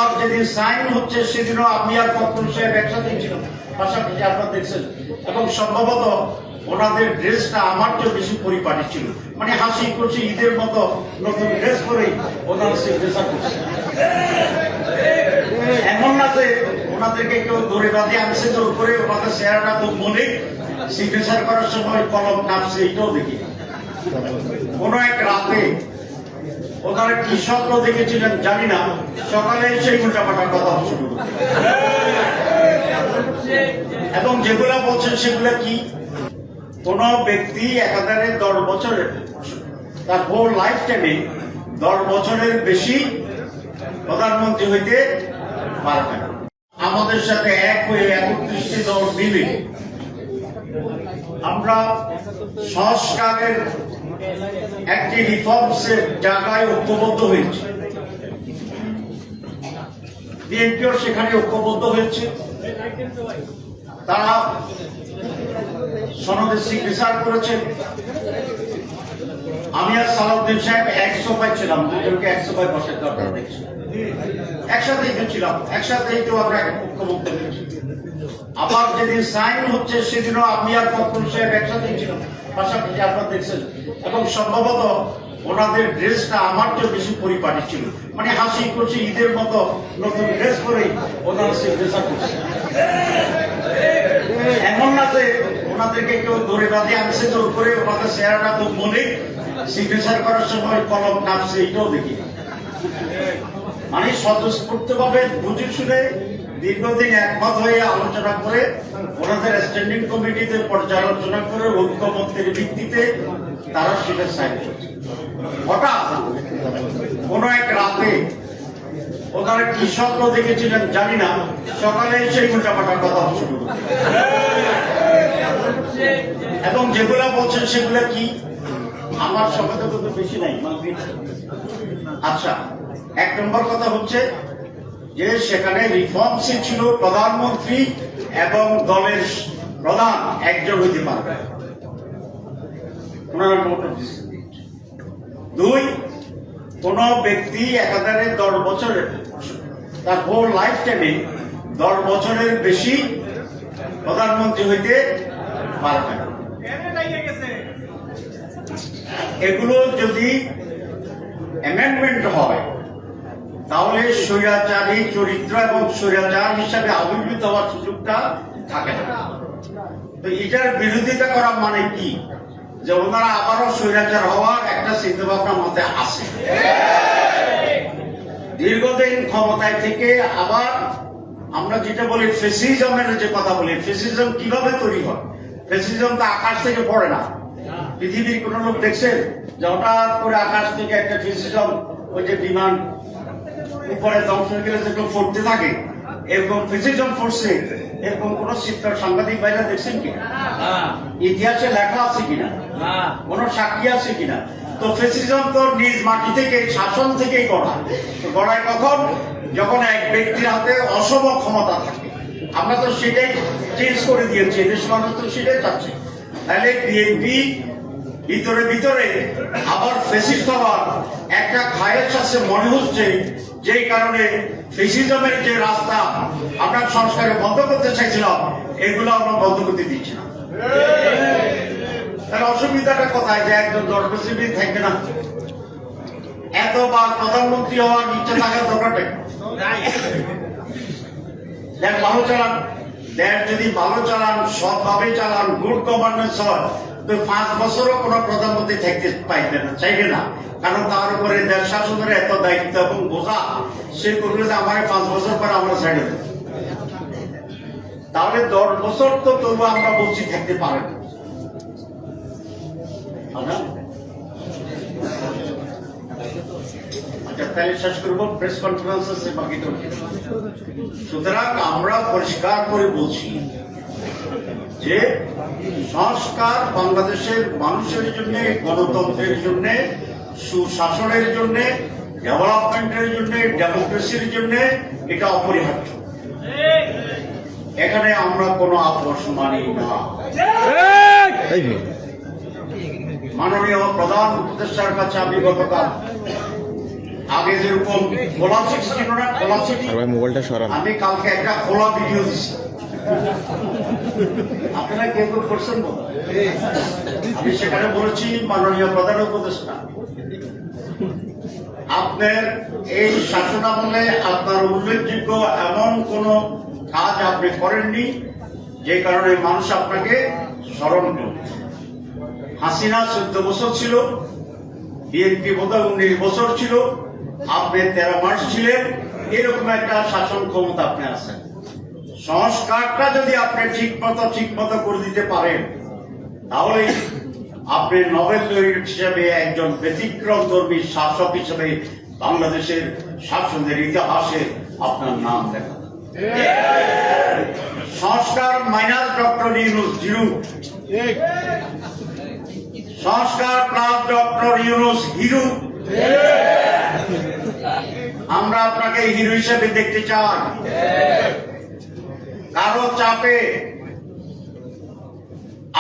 আবার যেদিন সাইন হচ্ছে সেদিনও আমি আর ফখরুল সাহেব একসাথেই ছিলাম, পাশাপাশি আপনারা দেখছেন। এবং সম্ভবত ওনাদের ড্রেসটা আমার চেয়ে বেশি পরিপাটি ছিল, মানে হাসি খুশি ঈদের মতো নতুন ড্রেস পরেই ওনারা সিগনেচার করছে। এমন না যে ওনাদেরকে কেউ ধরে বাঁধে আনছে জোর করে, ওনাদের চেহারাটা খুব মনে সিগনেচার করার সময় কলম কাঁপছে, এইটাও দেখি। কোন এক রাতে ওনারা কি স্বপ্ন দেখেছিলেন জানি না, সকালে সেই উল্টাপাল্টা কথা শুরু করছে। এবং যেগুলা বলছেন সেগুলা কি, কোন ব্যক্তি একাধারে 10 বছরের, তার হোল লাইফ টাইমে 10 বছরের বেশি প্রধানমন্ত্রী হইতে পারবে না। আমাদের সাথে এক হয়ে 31টি দল মিলে আমরা সংস্কারের একটি রিফর্মসের জায়গায় ঐক্যবদ্ধ হয়েছে। বিএনপিও সেখানে ঐক্যবদ্ধ হয়েছে। তারা সনদে সিগনেচার করেছেন। আমি আর সালাউদ্দিন সাহেব 100 পাইছিলাম, দুজনকে 100 পাই বসে দরকার দেখছি, একসাথেই ছিলাম, একসাথেই তো আমরা ঐক্যবদ্ধ হয়েছি। আবার যেদিন সাইন হচ্ছে সেদিনও আমি আর ফখরুল সাহেব একসাথেই ছিলাম, পাশাপাশি আপনারা দেখছেন। এবং সম্ভবত ওনাদের ড্রেসটা আমার চেয়ে বেশি পরিপাটি ছিল, মানে হাসি খুশি ঈদের মতো নতুন ড্রেস পরেই ওনারা সিগনেচার করছে। এমন না যে ওনাদেরকে কেউ ধরে বাঁধে আনছে জোর করে, ওনাদের চেহারাটা খুব মনে সিগনেচার করার সময় কলম কাঁপছে, এইটাও দেখি। মানে স্বতঃস্ফূর্ত ভাবে বুঝে শুনে দীর্ঘদিন একমত হয়ে আলোচনা করে ওনাদের স্ট্যান্ডিং কমিটিতে পর্যালোচনা করে ঐক্যমত্যের ভিত্তিতে তারা সেটা সাইন করছে। হঠাৎ কোন এক রাতে ওনারা কি স্বপ্ন দেখেছিলেন জানি না, সকালে সেই উল্টাপাল্টা কথা শুরু করছে। এবং যেগুলা বলছেন সেগুলা কি, আমার সময় তো বেশি নাই। আচ্ছা, 1 নম্বর কথা হচ্ছে যে সেখানে রিফর্মসে ছিল প্রধানমন্ত্রী এবং দলের প্রধান একজন হইতে পারবে। 2, কোন ব্যক্তি একাধারে 10 বছরের, তার হোল লাইফ টাইমে 10 বছরের বেশি প্রধানমন্ত্রী হইতে পারবে না। এগুলো যদি অ্যামেন্ডমেন্ট হয় তাহলে স্বৈরাচারী চরিত্র এবং স্বৈরাচার হিসাবে আবির্ভূত হওয়ার সুযোগটা থাকে না। তো এটার বিরোধিতা করা মানে কি, যে ওনারা আবারও স্বৈরাচার হওয়ার একটা চিন্তা ভাবনা মধ্যে আছে। দীর্ঘদিন ক্ষমতায় থেকে আবার আমরা যেটা বলি ফেসিজমের যে কথা বলি, ফেসিজম কিভাবে তৈরি হয়? ফেসিজম তো আকাশ থেকে পড়ে না। পৃথিবীর কোন লোক দেখছেন যে হঠাৎ করে আকাশ থেকে একটা ফেসিজম, ওই যে বিমান উপরে ধ্বংস হয়ে গেলে যেগুলো পড়তে থাকে, এরকম ফেসিজম পড়ছে, এরকম কোন চিত্র সাংবাদিক ভাইরা দেখছেন কিনা? ইতিহাসে লেখা আছে কিনা? কোন সাক্ষী আছে কিনা? তো ফেসিজম তো নিজ মাটি থেকে, শাসন থেকেই গড়ায় কখন? যখন এক ব্যক্তির হাতে অসম ক্ষমতা থাকে। আমরা তো সেটাই চেঞ্জ করে দিয়েছি, দেশ মানুষ তো সেটাই চাচ্ছে। তাহলে বিএনপি ভিতরে আবার ফেসিস্ট হওয়ার একটা খায়েশ আছে মনে হচ্ছে, যেই কারণে ফেসিজমের যে রাস্তা আমরা সংস্কারে বন্ধ করতে চাইছিলাম, এগুলো আমরা বন্ধ করতে দিচ্ছি না। তাহলে অসুবিধাটা কোথায়, যে একজন জনপ্রতিনিধি থাকবে না? এতবার প্রধানমন্ত্রী হওয়ার ইচ্ছা থাকার দরকারটা দেখ, ভালো চালান, দেশ যদি ভালো চালান, সৎভাবে চালান, গুড গভর্নেন্স হয়, তো 5 বছরও কোনো প্রধানমন্ত্রী থাকতে পাইবে না, চাইবে না। কারণ তার উপরে দেশ শাসনের এত দায়িত্ব এবং বোঝা, সে করবে যে আমার 5 বছর পর আমরা ছেড়ে দেব। তাহলে 10 বছর তো তবু আমরা বলছি থাকতে পারেন। আচ্ছা, তাহলে শেষ করবো, প্রেস কনফারেন্স আছে বাকিটা। সুতরাং আমরা পরিষ্কার করে বলছি যে সংস্কার বাংলাদেশের মানুষের জন্য, গণতন্ত্রের জন্য, সুশাসনের জন্য, ডেভেলপমেন্টের জন্য, ডেমোক্রেসির জন্য এটা অপরিহার্য। এখানে আমরা কোনো আপোষ মানি না। মাননীয় প্রধান উপদেষ্টার কাছে আমি গতকাল আগে যেরকম খোলা চিঠি ছিল না, খোলা চিঠি, মোবাইলটা সরান। আমি কালকে একটা খোলা ভিডিও দিচ্ছি, আপনারা কেউ কেউ করছেন না? আমি সেখানে বলেছি, মাননীয় প্রধান উপদেষ্টা, আপনার এই শাসনামলে আপনার উল্লেখযোগ্য এমন কোন কাজ আপনি করেননি যে কারণে মানুষ আপনাকে স্মরণ করবে। হাসিনা 14 বছর ছিল, বিএনপি বোধহয় 19 বছর ছিল, আপনি 13 মাস ছিলেন, এরকম একটা শাসন ক্ষমতা আপনি আছেন। সংস্কারটা যদি আপনি ঠিক মতো করে দিতে পারেন, তাহলে আপনি নোবেল লরিয়েট হিসেবে একজন ব্যতিক্রমধর্মী শাসক হিসেবে বাংলাদেশের শাসনের ইতিহাসে আপনার নাম লেখা। সংস্কার মাইনাস ডক্টর ইউনূস জিরো, সংস্কার প্লাস ডক্টর ইউনূস হিরো। আমরা আপনাকে হিরো হিসেবে দেখতে চাই। কারো চাপে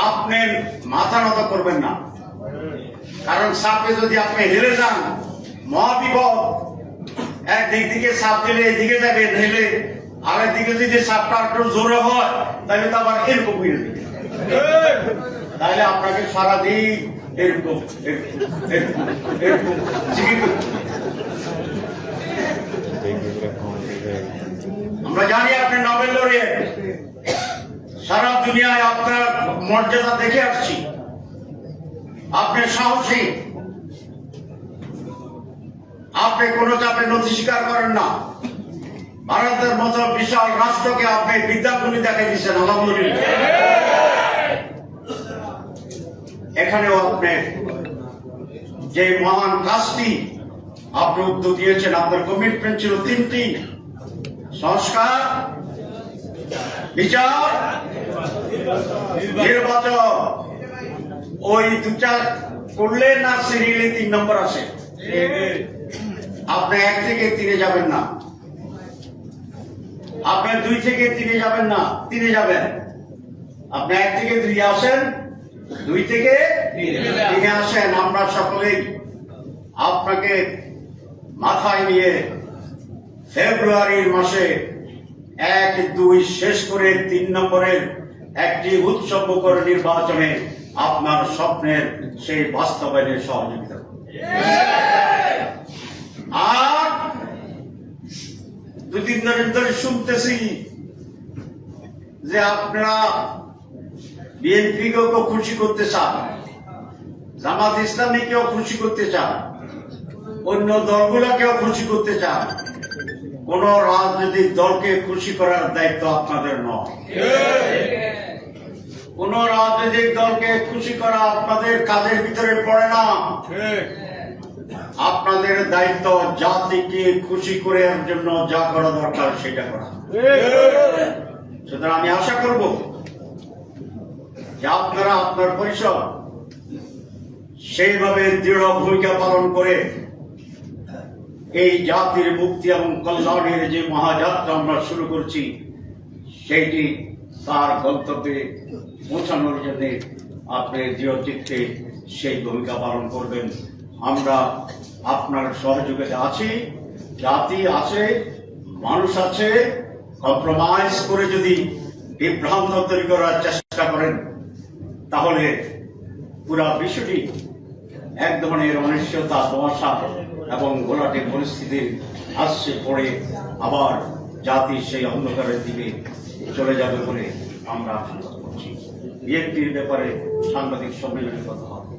আপনি মাথা নত করবেন না, কারণ চাপে যদি আপনি হেরে যান মহাবিপদ। একদিক থেকে চাপ দিলে এদিকে যাবেন, হেলে আরেক দিকে যদি চাপটা একটু জোরে হয় তাহলে তো আবার এরকম হয়ে যাবে। তাহলে আপনাকে সারাদিন এরকম আমরা জানি আপনি নোবেল লরিয়েট, সারা দুনিয়ায় আপনার মর্যাদা দেখে আসছি। আপনি সাহসী, আপনি কোন চাপে নথি স্বীকার করেন না। ভারতের মতো বিশাল রাষ্ট্রকে আপনি বিদ্যাগুলি দেখে দিচ্ছেন, আলহামদুলিল্লাহ। এখানেও আপনি যে মহান কাজটি আপনি উদ্যোগ দিয়েছেন, আপনার কমিটমেন্ট ছিল 3টি: সংস্কার, বিচার, নির্বাচন। ওই দুটা করলে না সিরিয়ালে 3 নম্বর আসে। আপনি 1 থেকে 3-এ যাবেন না, আপনি 2 থেকে 3-এ যাবেন না, 3-এ যাবেন। আপনি 1 থেকে 2 আসেন, 2 থেকে 3-এ আসেন। আমরা সকলেই আপনাকে মাথায় নিয়ে ফেব্রুয়ারির মাসে 1-2 শেষ করে 3 নম্বরের একটি উৎসবমুখর নির্বাচনে আপনার স্বপ্নের সেই বাস্তবায়নের সহযোগিতা। আর 2-3 দিন ধরে শুনতেছি যে আপনারা বিএনপিকেও খুশি করতে চান, জামাত ইসলামীকেও খুশি করতে চান, অন্য দলগুলোকেও খুশি করতে চান। কোন রাজনৈতিক দলকে খুশি করার দায়িত্ব আপনাদের নয়। কোন রাজনৈতিক দলকে খুশি করা আপনাদের কাজের ভিতরে পড়ে না। আপনাদের দায়িত্ব জাতিকে খুশি করার জন্য যা করা দরকার সেটা করা। সুতরাং আমি আশা করব যে আপনারা আপনার পরিষদ সেইভাবে দৃঢ় ভূমিকা পালন করে এই জাতির মুক্তি এবং কল্যাণের যে মহাযাত্রা আমরা শুরু করছি, সেইটি তার গন্তব্যে পৌঁছানোর জন্য আপনি দৃঢ় চিত্তে সেই ভূমিকা পালন করবেন। আমরা আপনার সহযোগিতা আছি, জাতি আছে, মানুষ আছে। কম্প্রোমাইজ করে যদি বিভ্রান্ত তৈরি করার চেষ্টা করেন, তাহলে পুরা বিষয়টি এক ধরনের অনিশ্চয়তা, ধোঁয়াশা এবং ঘোলাটে পরিস্থিতি আসছে পড়ে আবার জাতি সেই অন্ধকারের দিকে চলে যাবে বলে আমরা আশঙ্কা করছি। বিএনপির ব্যাপারে সাংবাদিক সম্মেলনের কথা হবে।